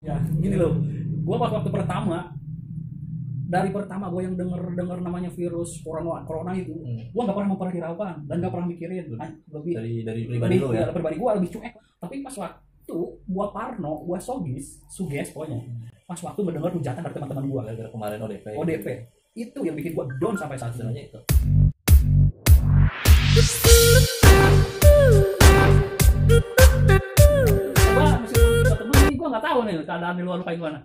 Ya, gini loh. Gua pas waktu pertama, dari pertama gue yang denger namanya virus corona itu, gue nggak pernah memperhiraukan dan nggak pernah mikirin. Lebih dari pribadi lo ya. pribadi gue lebih cuek. Tapi pas waktu gue parno, gue suges pokoknya. Pas waktu mendengar hujatan dari teman-teman gue, Gara-gara kemarin ODP. itu yang bikin gue down sampai saat ini. Itu. Gue meskipun ketemu ini gue nggak tahu nih keadaan di luar kayak gimana.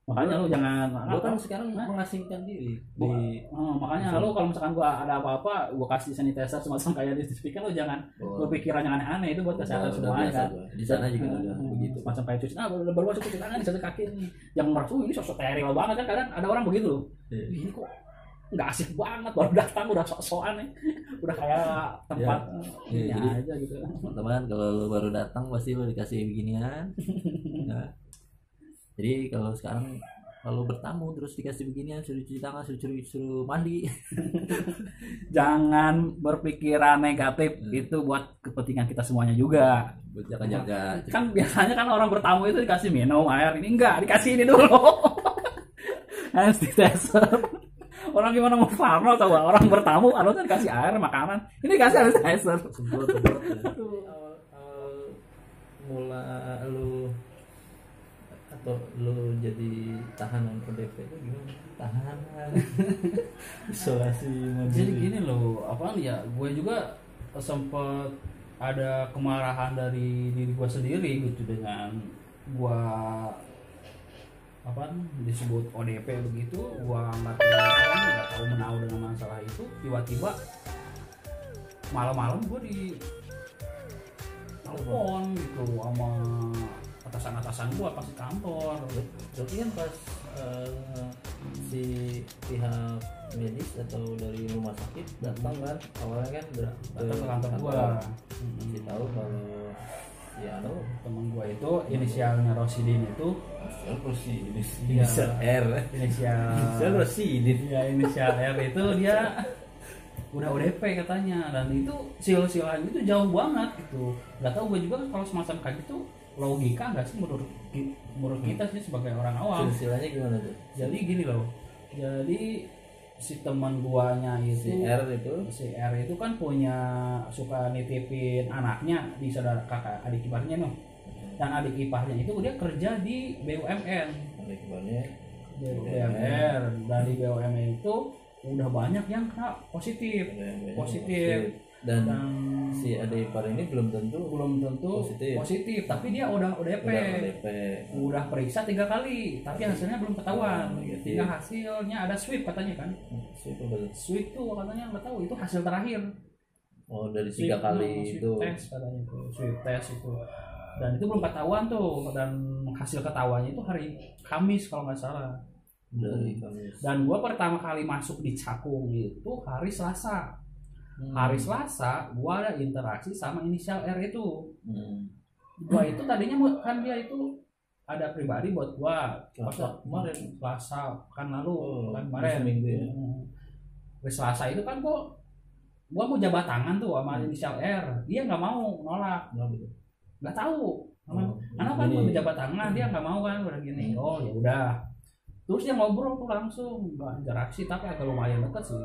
Makanya lu jangan, Lo kan sekarang mengasingkan diri di makanya lu kalau misalkan gua ada apa-apa gua kasih sanitizer semacam kayak di speaker, lu jangan berpikiran yang aneh-aneh, itu buat kesehatan semuanya kan. Di sana juga ada begitu. Macam kayak cuci, baru masuk cuci tangan di satu kaki nih. Yang merasa ini sosok steril banget kan, kadang ada orang begitu. Ini kok nggak asik banget, baru datang udah sok-sokan nih. Udah kayak tempat ini aja gitu. Teman-teman, kalau lo baru datang pasti lo dikasih beginian. Nah, jadi kalau sekarang kalau bertamu terus dikasih beginian, suruh cuci tangan, suruh mandi. Jangan berpikiran negatif, itu buat kepentingan kita semuanya juga. Buat jaga-jaga. Kan biasanya kan orang bertamu itu dikasih minum air, ini enggak, dikasih ini dulu. Hand sanitizer. Orang gimana mau farno coba, orang bertamu harusnya dikasih air, makanan, ini dikasih hand sanitizer. Semprot ya. Mula lu atau lu jadi tahanan ODP itu gimana? Tahanan isolasi mandiri. Jadi gini loh, apa ya, gue juga sempat ada kemarahan dari diri gue sendiri gitu dengan gue apa disebut ODP begitu. Gue nggak tahu menau dengan masalah itu, tiba-tiba malam-malam gue di telepon gitu sama atasan gua pas di kantor. Berarti kan pas si pihak medis atau dari rumah sakit datang kan, awalnya kan datang ke kantor gua, kasih tahu kalau ya temen gua itu inisialnya Rosidin itu inisial R, inisial Rosidin ya, inisial R itu dia udah ODP katanya, dan itu sil-silan itu jauh banget gitu. Nggak tahu gue juga kalau semacam kayak gitu logika nggak sih menurut kita sih sebagai orang awam. Silsilahnya gimana tuh? Jadi gini loh, jadi si teman guanya itu si R itu kan suka nitipin anaknya di saudara kakak adik iparnya nih. Dan adik iparnya itu dia kerja di BUMN. Adik iparnya BUMN, dari BUMN itu udah banyak yang kena positif. Dan si adik ipar ini belum tentu positif, tapi dia udah ODP. Udah periksa 3 kali, tapi hasilnya belum ketahuan. Tinggal hasilnya ada swab katanya kan. Swab tuh katanya nggak tahu, itu hasil terakhir. Oh, dari 3 kali itu. Tes katanya itu, swab tes itu. Dan itu belum ketahuan tuh, dan hasil ketahuannya itu hari Kamis kalau nggak salah. Dan gue pertama kali masuk di Cakung itu hari Selasa. Hari Selasa gue ada interaksi sama inisial R itu. Gue itu tadinya kan dia itu ada pribadi buat gue kemarin Selasa kan lalu kan kemarin seminggu ya. Hari Selasa itu kan gue mau jabat tangan tuh sama inisial R, dia nggak mau, nolak, nggak tahu kenapa gue jabat tangan, dia nggak mau kan, udah gini. Oh ya udah. Terus dia ngobrol tuh langsung, nggak interaksi, tapi agak lumayan dekat sih.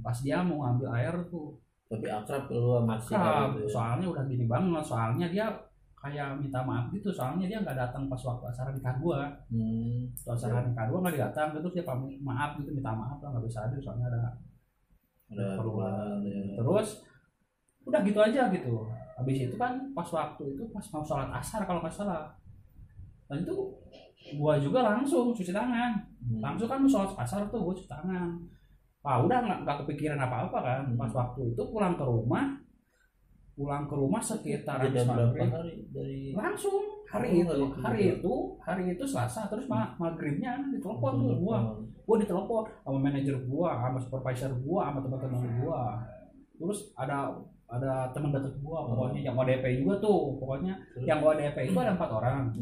Pas dia mau ngambil air tuh. Tapi akrab lu sama si akrab, soalnya udah gini banget, soalnya dia kayak minta maaf gitu, soalnya dia nggak datang pas waktu acara nikah gua. Acara nikah gua nggak datang, terus dia pamit maaf gitu, minta maaf lah nggak bisa hadir soalnya ada perubahan. Terus udah gitu aja gitu. Habis itu kan pas waktu itu pas mau sholat asar kalau nggak salah. Dan itu gua juga langsung cuci tangan. Langsung kan sholat asar tuh gua cuci tangan. Udah nggak kepikiran apa-apa kan. Pas waktu itu pulang ke rumah sekitar langsung hari itu Selasa. Terus maghribnya ditelepon tuh gua ditelepon sama manajer gua, sama supervisor gua, sama teman-teman gua. Terus ada teman dekat gua pokoknya yang ODP juga tuh, pokoknya yang ODP itu ada 4 orang.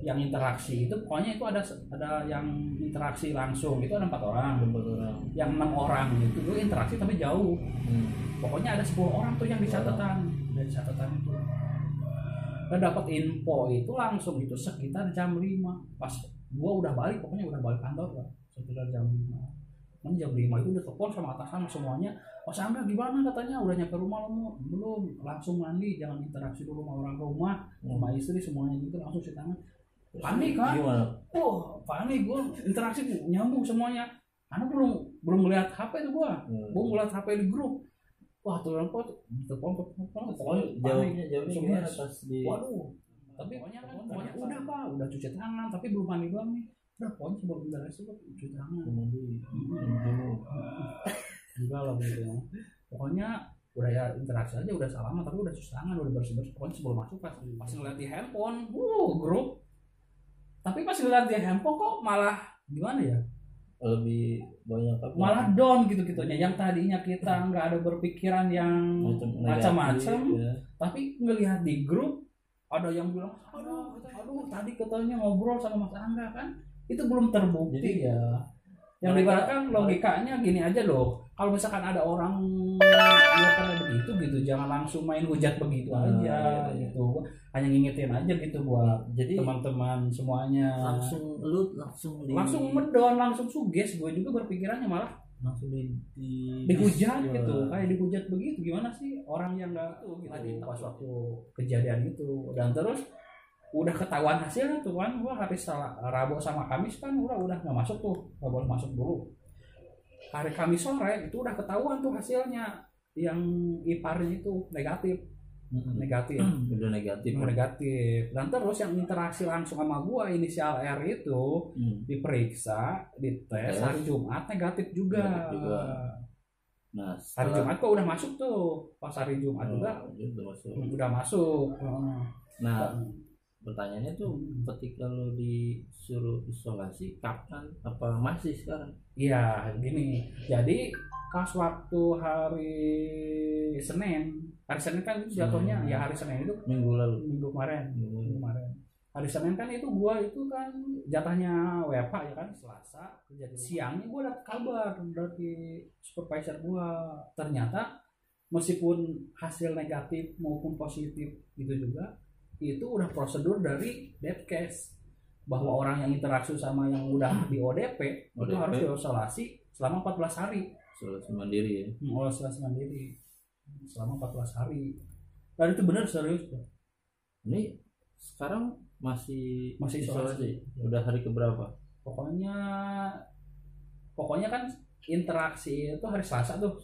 Yang interaksi itu pokoknya itu ada yang interaksi langsung itu ada 4 orang. Yang 6 orang itu interaksi tapi jauh. Pokoknya ada 10 orang tuh yang di catatan. Dari catatan itu Dan dapat info itu langsung itu sekitar jam 5 pas gua udah balik, pokoknya udah balik kantor lah sekitar jam 5. Kan jam 5 itu udah telepon sama atasan semuanya, Mas Angga gimana katanya udah nyampe rumah belum, langsung mandi, jangan interaksi dulu sama orang rumah, sama istri semuanya gitu, langsung cuci tangan. Panik kan? Panik gue, interaksi nyambung semuanya. Karena belum melihat HP itu gua, ngeliat HP di grup. Wah tuh telepon, jawabnya gimana pas di? Waduh, tapi pokoknya udah Pak, udah cuci tangan, tapi belum mandi doang nih. Udah pokoknya sebelum interaksi gua cuci tangan. Enggak lah gitu. Pokoknya udah ya interaksi aja, udah salaman tapi udah cuci tangan, udah bersih. Pokoknya sebelum masuk pas ngeliat di handphone, grup. Tapi pas ngeliat di handphone kok malah gimana ya? Lebih banyak apa? Malah down gitu-gitunya. Yang tadinya kita nggak ada berpikiran yang macam-macam, ya. Tapi ngelihat di grup ada yang bilang, aduh tadi katanya ngobrol sama Mas Angga kan, itu belum terbukti. Jadi, ya. Yang dibaratkan logikanya gini aja loh. Kalau misalkan ada orang yang pernah begitu gitu, jangan langsung main hujat begitu aja gitu. Hanya ngingetin aja gitu buat jadi teman-teman semuanya. Langsung medon, langsung suges. Gue juga berpikirannya malah langsung dihujat gitu. Kayak dihujat begitu. Gimana sih orang yang enggak gitu pas waktu kejadian itu. Dan terus udah ketahuan hasilnya tuh kan, gua hari Rabu sama Kamis kan udah nggak masuk tuh, nggak boleh masuk dulu. Hari Kamis sore itu udah ketahuan tuh hasilnya, yang iparnya itu negatif. Udah negatif. Dan terus yang interaksi langsung sama gua inisial R itu diperiksa, dites hari Jumat negatif juga. Nah, hari Jumat kok udah masuk tuh, pas hari Jumat juga udah masuk. Nah, pertanyaannya tuh ketika lo disuruh isolasi kapan, apa masih sekarang? Iya gini, jadi pas waktu hari Senin kan itu jatuhnya ya hari Senin itu minggu kemarin. Hari Senin kan itu gua itu kan jatahnya WFH ya kan, Selasa siangnya gua dapat kabar dari supervisor gua, ternyata meskipun hasil negatif maupun positif gitu juga, itu udah prosedur dari Depkes bahwa orang yang interaksi sama yang udah di ODP itu harus diisolasi selama 14 hari. Isolasi mandiri ya? Isolasi mandiri selama 14 hari. Dan itu benar serius. Ini sekarang masih isolasi. Udah hari keberapa? Pokoknya kan interaksi itu hari Selasa tuh.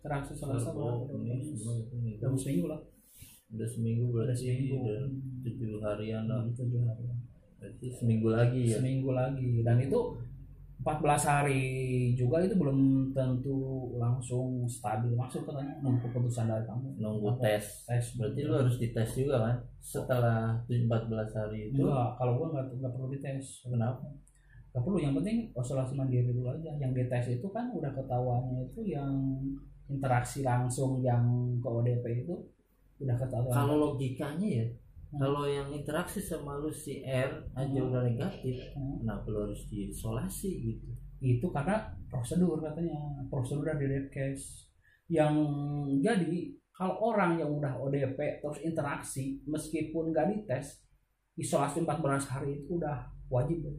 Interaksi Selasa udah seminggu lah. Udah seminggu berarti udah 7 harian lah. 7 harian. Berarti seminggu lagi ya. Dan itu 14 hari juga itu belum tentu langsung stabil masuk katanya, nunggu keputusan dari kamu. Nunggu tes. Berarti lu harus dites juga kan setelah 14 hari itu. Enggak, kalau gua enggak perlu dites. Kenapa? Enggak perlu, yang penting isolasi mandiri dulu aja. Yang dites itu kan udah ketahuannya itu yang interaksi langsung yang ke ODP itu udah ketahuan. Kalau logikanya ya, kalau yang interaksi sama lu si R aja udah negatif, kenapa lu harus diisolasi gitu? Itu karena prosedur katanya, prosedur dari Depkes. Yang jadi kalau orang yang udah ODP terus interaksi meskipun nggak dites, isolasi 14 hari itu udah wajib.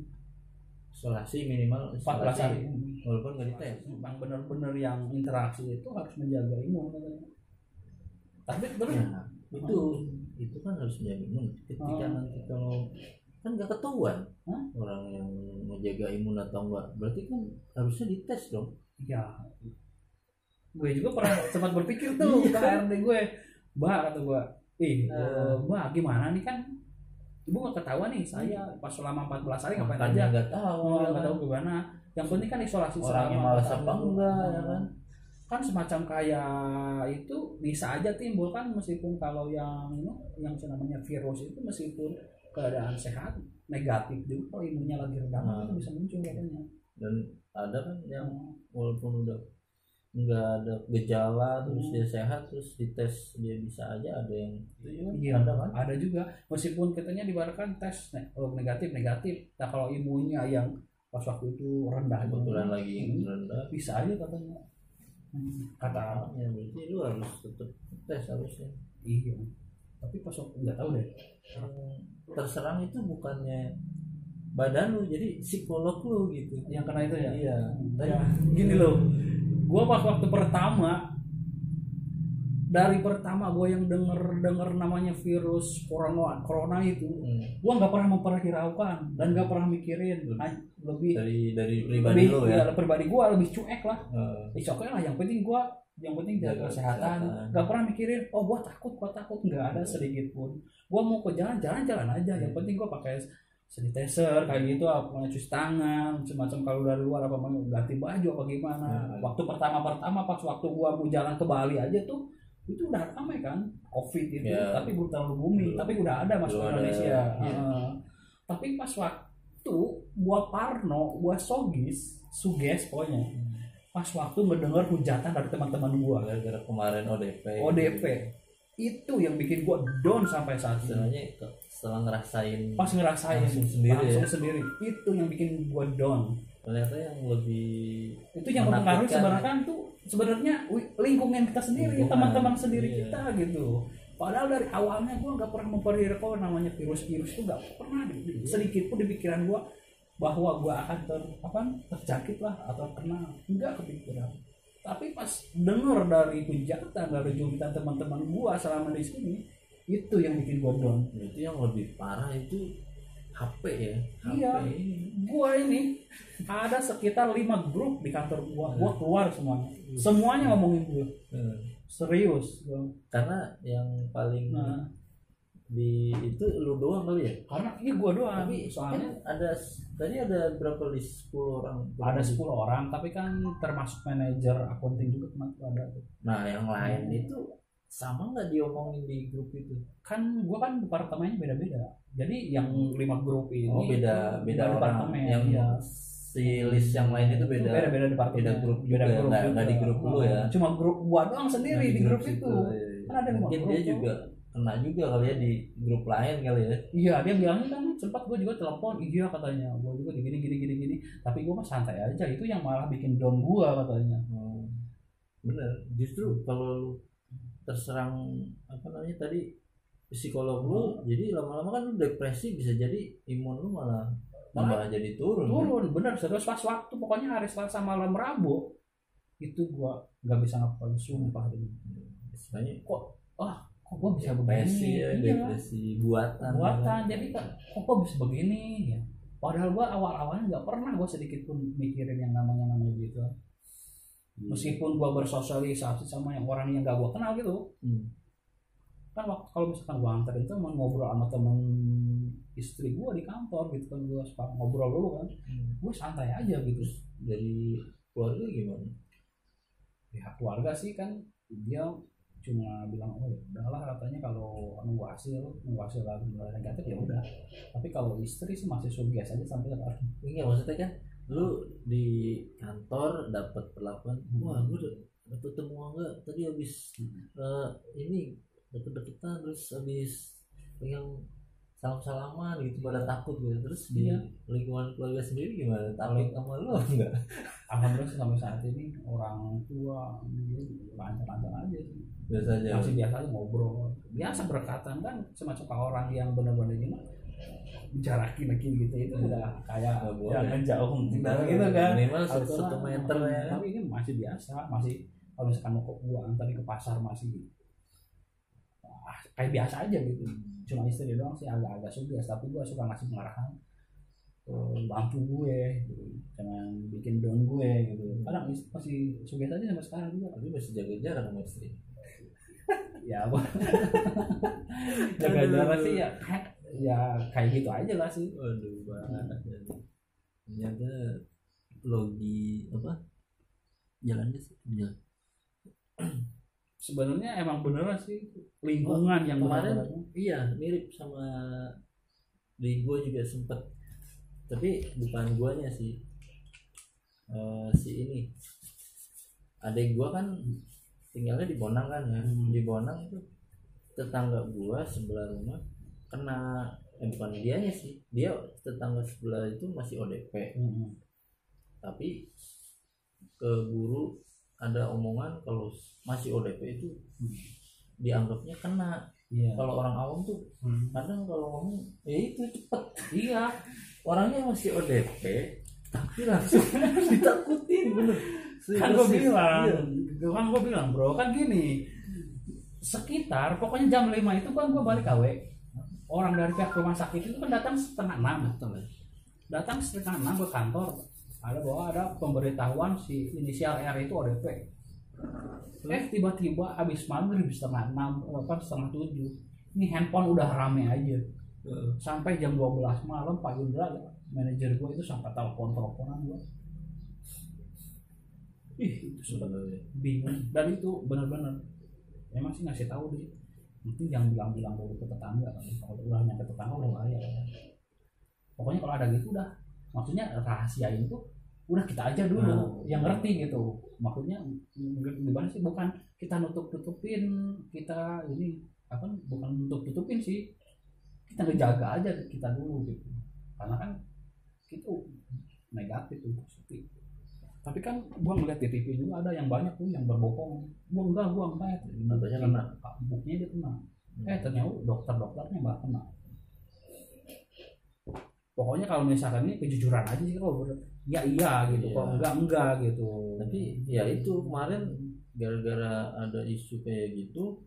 Isolasi minimal 14 hari walaupun nggak dites. Yang benar-benar yang interaksi itu harus menjaga imun katanya. Tapi terus itu kan harus menjaga imun. Ketika nanti kalau kan nggak ketahuan orang yang menjaga imun atau enggak, berarti kan harusnya dites dong. Ya, gue juga pernah sempat berpikir tuh ke HRD gue, kata gue, gimana nih kan ibu nggak ketahuan nih saya pas selama 14 hari ngapain aja, nggak tahu gimana. Yang penting kan isolasi orangnya malas apa enggak ya kan semacam kayak itu bisa aja timbul kan, meskipun kalau yang namanya virus itu meskipun keadaan sehat negatif juga, kalau imunnya lagi rendah itu bisa muncul katanya. Dan ada kan yang walaupun udah nggak ada gejala terus dia sehat terus dites dia bisa aja, ada yang ada kan, ada juga meskipun katanya dibarkan tes negatif. Nah kalau imunnya yang pas waktu itu rendah kebetulan lagi rendah bisa aja katanya. Katanya berarti lu harus tetap tes harusnya. Iya. Tapi pas waktu nggak tahu deh. Terserang itu bukannya badan lu, jadi psikolog lu gitu Yang kena itu ya. Iya. Ya, gini loh. Gua pas waktu pertama, dari pertama gue yang denger namanya virus corona itu, gue nggak pernah memperhiraukan dan nggak pernah mikirin. Lebih dari pribadi lo ya. Pribadi gue lebih cuek lah. Cuek lah. Yang penting jaga kesehatan. Nggak pernah mikirin. Oh gue takut nggak ada sedikit pun. Gue mau ke jalan aja. Yang penting gue pakai sanitizer kayak gitu, apa cuci tangan, semacam kalau dari luar apa mau ganti baju apa gimana. Waktu pertama pas waktu gue mau jalan ke Bali aja tuh, itu udah ramai kan COVID itu, tapi belum terlalu booming, tapi udah ada masuk ke Indonesia. Tapi pas waktu gua parno, gua suges pokoknya. Pas waktu ngedenger hujatan dari teman-teman gua gara-gara kemarin ODP itu yang bikin gua down sampai saat ini. Setelah ngerasain langsung sendiri itu yang bikin gua down. Ternyata yang lebih itu yang mempengaruhi sebenarnya lingkungan kita sendiri, teman-teman sendiri kita gitu. Padahal dari awalnya gue nggak pernah memperhiraukan namanya virus itu, nggak pernah sedikit pun di pikiran gue bahwa gue akan terjangkit lah atau kena, nggak kepikiran. Tapi pas denger dari hujatan, dari jubitan teman-teman gue selama di sini, itu yang bikin gue down. Itu yang lebih parah itu HP ya. Iya. Gua ini ada sekitar 5 grup di kantor gua keluar semuanya ngomongin gua. Serius. Karena yang paling di itu lu doang kali ya? Karena ini gua doang. Tapi soalnya tadi ada berapa list? 10 orang. Ada 10 orang, tapi kan termasuk manajer accounting juga ada. Nah, yang lain itu sama nggak diomongin di grup itu? Kan gua kan departemennya beda-beda. Jadi yang 5 grup ini beda departemen. Yang si list yang lain itu beda departemen. Beda grup juga. Nggak di grup lu ya. Cuma grup gua doang sendiri di grup itu. Kan ada mungkin dia juga kena juga kali ya di grup lain kali ya. Iya, dia bilangnya kan sempat gua juga telepon, iya katanya. Gua juga gini. Tapi gua mah santai aja. Itu yang malah bikin down gua katanya. Bener. Justru kalau lu terserang tadi psikolog lu, jadi lama-lama kan lu depresi, bisa jadi imun lu malah jadi turun. Bener. Terus pas waktu pokoknya hari Selasa malam Rabu itu gua nggak bisa ngapain, sumpah ini. Istilahnya kok gua bisa depresi begini? Depresi buatan. Jadi kok bisa begini ya? Padahal gua awal-awalnya nggak pernah gua sedikit pun mikirin yang namanya gitu. Meskipun gua bersosialisasi sama yang orang yang gak gua kenal gitu. Kan waktu kalau misalkan gua anterin tuh ngobrol sama temen istri gua di kantor gitu kan, gua suka ngobrol dulu kan. Gua santai aja gitu. Dari keluarga gimana? Ya keluarga sih kan dia cuma bilang udahlah katanya, kalau nunggu hasil lagi negatif ya udah. Tapi kalau istri sih masih suges aja sampai sekarang. Iya, maksudnya kan lu di kantor dapat perlakuan, wah gue dapet temuan enggak tadi habis ini deket-deketan, terus habis yang salam-salaman gitu, pada takut gitu. Terus di lingkungan keluarga sendiri gimana? Takut sama lu enggak? Alhamdulillah sampai saat ini orang tua lancar-lancar aja sih. Biasa aja. Masih biasa aja ngobrol. Biasa berkatan kan semacam orang yang benar-benar gimana? Jarakin lagi gitu, itu udah kayak jangan jauh gitu kan. Minimal 1 meter ya. Tapi ini masih biasa, masih kalau misalkan mau gua antar ke pasar masih kayak biasa aja gitu. Cuma istri doang sih agak suges, tapi gua suka ngasih pengarahan, bantu gue gitu. Jangan bikin down gue gitu. Kadang masih suges aja sampai sekarang juga. Tapi masih jaga jarak sama istri. Ya apa? Jaga jarak sih ya kayak gitu aja lah sih. Waduh banget. Ternyata logi jalannya sih jalan. Sebenarnya emang beneran sih lingkungan yang kemarin iya mirip sama di gua juga sempet, tapi bukan guanya sih, si ini adek gua kan tinggalnya di Bonang kan ya. Di Bonang itu tetangga gua sebelah rumah kena, bukan dianya sih, dia tetangga sebelah itu masih ODP. Tapi ke guru ada omongan kalau masih ODP itu dianggapnya kena. Kalau orang awam tuh kadang kalau ngomong itu cepet. Iya, Orangnya masih ODP tapi langsung ditakutin bener. kan gue bilang bro, kan gini, sekitar pokoknya jam 5 itu kan gue balik KW. Orang dari pihak rumah sakit itu kan datang setengah 6 ke kantor, ada bahwa ada pemberitahuan si inisial R itu ODP. Tiba-tiba habis maghrib setengah 7 ini handphone udah rame aja. Sampai jam 12 malam Pak Indra, manajer gue itu sampai teleponan gue. Itu sudah bingung. Dan itu benar-benar emang sih ngasih tahu deh, mungkin jangan bilang dulu ke tetangga. Kalau udah nyampe tetangga udah bahaya. Pokoknya kalau ada gitu udah, maksudnya rahasia itu udah kita aja dulu yang ngerti gitu. Maksudnya gimana sih, bukan kita nutup-tutupin, kita ini apa, bukan nutup-tutupin sih, kita ngejaga aja kita dulu gitu. Karena kan itu negatif itu positif. Tapi kan gua ngeliat di TV juga ada yang banyak tuh yang berbohong. Gua enggak. Katanya kena. Buktinya dia kena. Ternyata dokter-dokternya nggak kena. Pokoknya kalau misalkan ini kejujuran aja sih, kalau iya gitu, kalau enggak gitu. Tapi ya itu kemarin gara-gara ada isu kayak gitu,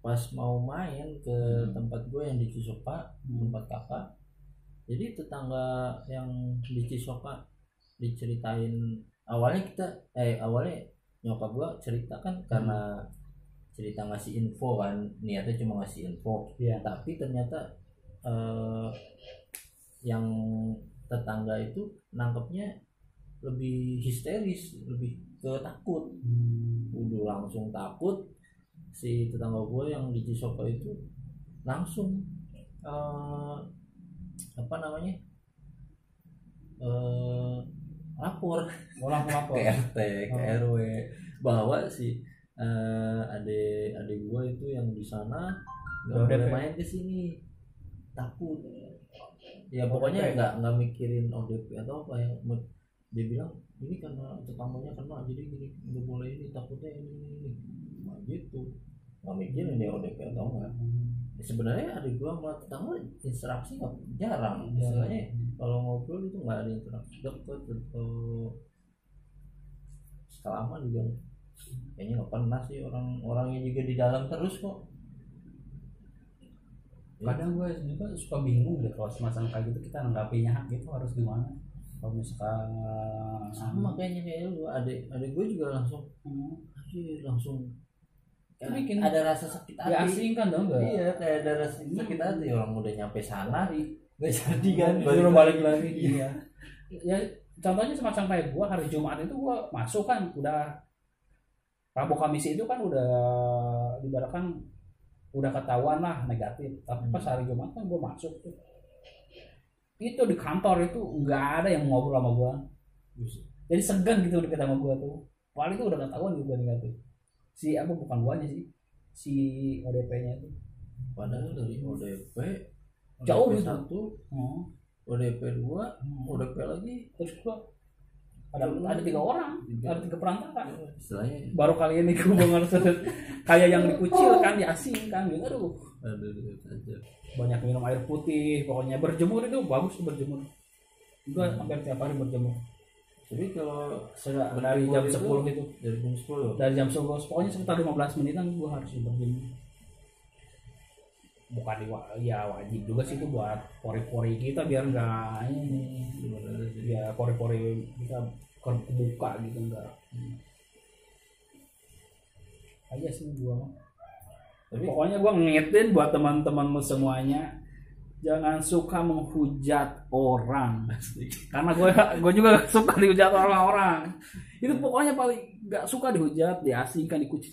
pas mau main ke tempat gue yang di Cisoka, tempat kakak. Jadi tetangga yang di Cisoka diceritain, awalnya nyokap gue cerita kan karena cerita ngasih info kan, niatnya cuma ngasih info. Tapi ternyata yang tetangga itu nangkepnya lebih histeris, lebih ke takut. Udah langsung takut. Si tetangga gue yang di Cisoka itu langsung lapor ke RT, ke RW, bahwa si adik gue itu yang di sana nggak boleh main ke sini, takut. Ya pokoknya nggak mikirin ODP atau apa ya. Dia bilang ini karena tetangganya kena, jadi gini nggak boleh, ini takutnya ini. Nah gitu, nggak mikirin dia ODP atau enggak. Sebenarnya adik gua sama tetangga interaksi nggak jarang. Istilahnya kalau ngobrol itu nggak ada interaksi deket atau selama juga kayaknya nggak pernah sih. Orangnya juga di dalam terus kok. Kadang gue juga suka bingung deh kalau semacam kayak gitu, kita nanggapinya gitu harus gimana. Kalau misalkan sama kayaknya kayak lu, adik gue juga langsung bikin ada rasa sakit hati. Diasingkan dong enggak? Iya, kayak ada rasa sakit hati. Orang udah nyampe sana nggak jadi kan, baru balik lagi. Iya. Ya contohnya semacam kayak gue hari Jumat itu gue masuk kan, udah Rabu Kamis itu kan udah dibarakan udah ketahuan lah negatif. Tapi pas hari Jumat kan gue masuk tuh, itu di kantor itu nggak ada yang ngobrol sama gue, jadi segan gitu deket sama gue tuh. Paling itu udah ketahuan gue negatif. Bukan guanya sih, si ODP-nya itu. Padahal dari ODP jauh gitu. 1, ODP 2, ODP lagi, terus gua ada 3 orang, ada 3 perantara. Istilahnya baru kali ini gue ngerasa kayak yang dikucilkan, diasingkan gitu. Aduh. Banyak minum air putih, pokoknya berjemur itu bagus tuh, berjemur. Gue hampir tiap hari berjemur. Jadi kalau dari jam 10 gitu, dari jam 10 pokoknya sekitar 15 menitan gue harus berjemur. Bukan ya wajib juga sih itu buat pori-pori kita biar enggak ini, ya pori-pori kita kebuka gitu, enggak aja sih gua. Tapi pokoknya gua ngingetin buat teman-teman semuanya, jangan suka menghujat orang. Karena gue juga gak suka dihujat orang-orang. Itu pokoknya paling gak suka dihujat, diasingkan, dikucil.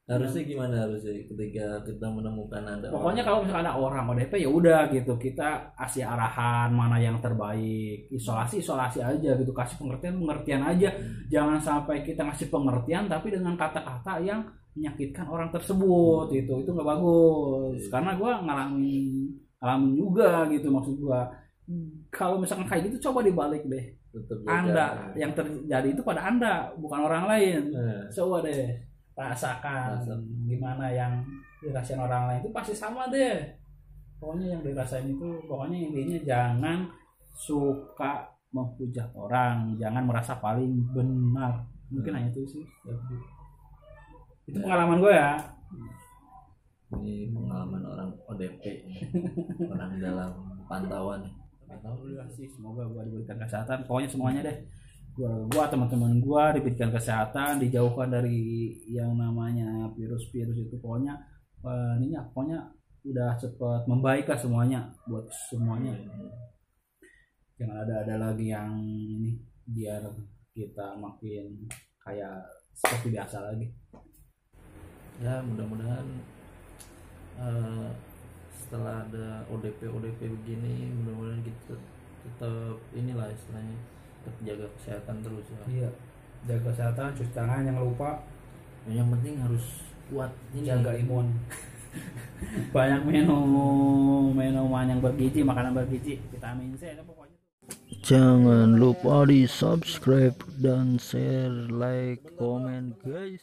Harusnya gimana ketika kita menemukan ada pokoknya kalau misalkan ada orang ODP ya udah gitu, kita kasih arahan mana yang terbaik, isolasi aja gitu, kasih pengertian aja. Jangan sampai kita ngasih pengertian tapi dengan kata-kata yang menyakitkan orang tersebut. Itu nggak bagus. Karena gue ngalamin juga gitu. Maksud gue kalau misalkan kayak gitu coba dibalik deh. Anda yang terjadi itu pada Anda, bukan orang lain. Coba deh rasakan gimana yang dirasain orang lain itu pasti sama deh. Pokoknya yang dirasain itu, pokoknya intinya jangan suka menghujat orang, jangan merasa paling benar. Mungkin hanya itu sih. Itu pengalaman gue ya. Ini pengalaman orang ODP, orang dalam pantauan. Alhamdulillah sih, semoga gue diberikan kesehatan. Pokoknya semuanya deh. Gua teman-teman gua diberikan kesehatan, dijauhkan dari yang namanya virus-virus itu. Pokoknya pokoknya udah cepat membaik lah semuanya buat semuanya. Jangan ada lagi yang ini, biar kita makin kayak seperti biasa lagi. Ya mudah-mudahan setelah ada ODP begini, mudah-mudahan kita tetap inilah istilahnya, tetap jaga kesehatan terus ya. Iya, jaga kesehatan, cuci tangan, jangan lupa. Yang penting harus kuat ini, jaga imun. Banyak minuman yang bergizi, makanan bergizi, vitamin C itu pokoknya. Jangan lupa di subscribe dan share, like, komen guys.